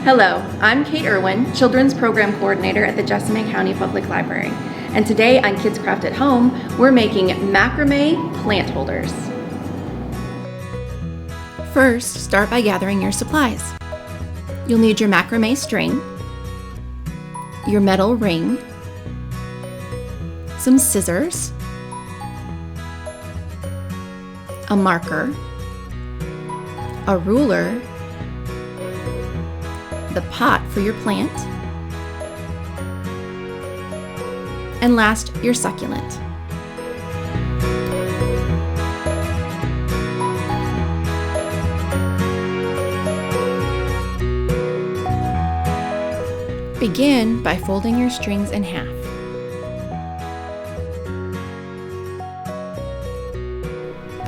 Hello, I'm Kate Irwin, Children's Program Coordinator at the Jessamine County Public Library. And today on Kids Craft at Home, we're making macrame plant holders. First, start by gathering your supplies. You'll need your macrame string, your metal ring, some scissors, a marker, a ruler, the pot for your plant, and last, your succulent. Begin by folding your strings in half.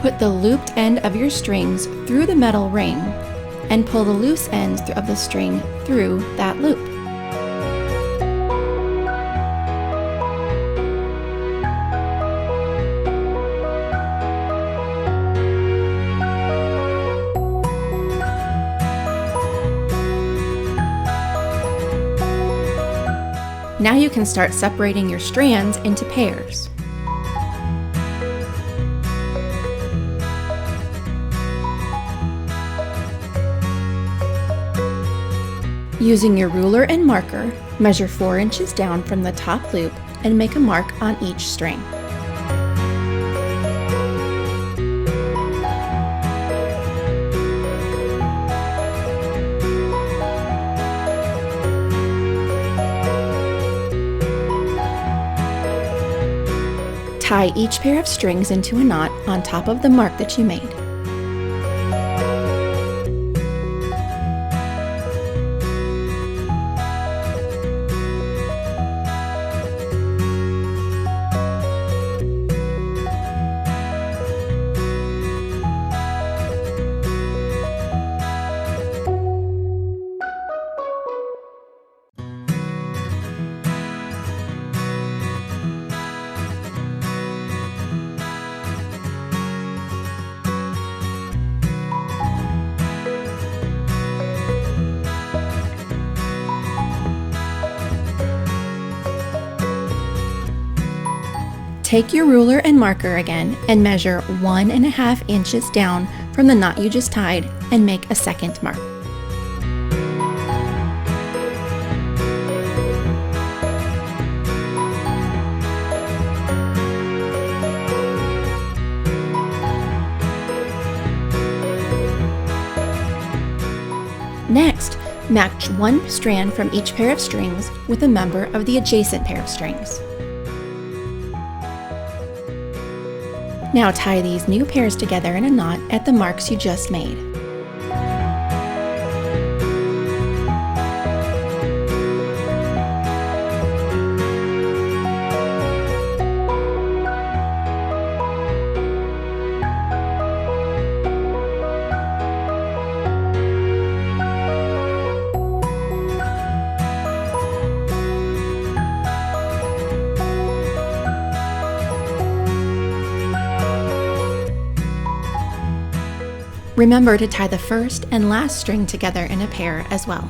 Put the looped end of your strings through the metal ring and pull the loose ends of the string through that loop. Now you can start separating your strands into pairs. Using your ruler and marker, measure 4 inches down from the top loop and make a mark on each string. Tie each pair of strings into a knot on top of the mark that you made. Take your ruler and marker again and measure 1.5 inches down from the knot you just tied and make a second mark. Next, match one strand from each pair of strings with a member of the adjacent pair of strings. Now tie these new pairs together in a knot at the marks you just made. Remember to tie the first and last string together in a pair as well.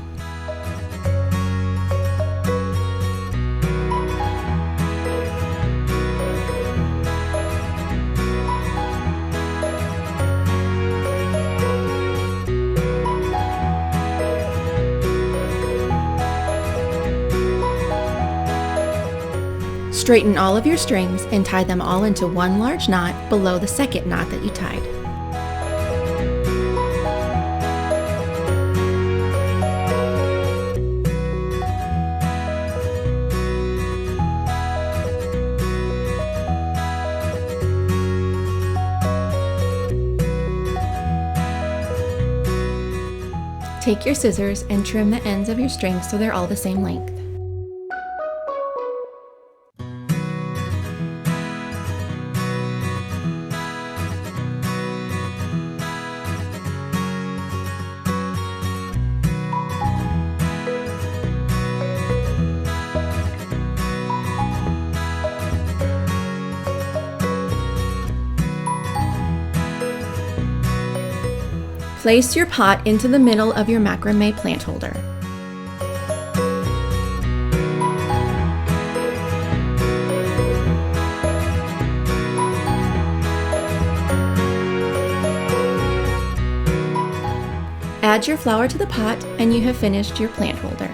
Straighten all of your strings and tie them all into one large knot below the second knot that you tied. Take your scissors and trim the ends of your strings so they're all the same length. Place your pot into the middle of your macrame plant holder. Add your flower to the pot and you have finished your plant holder.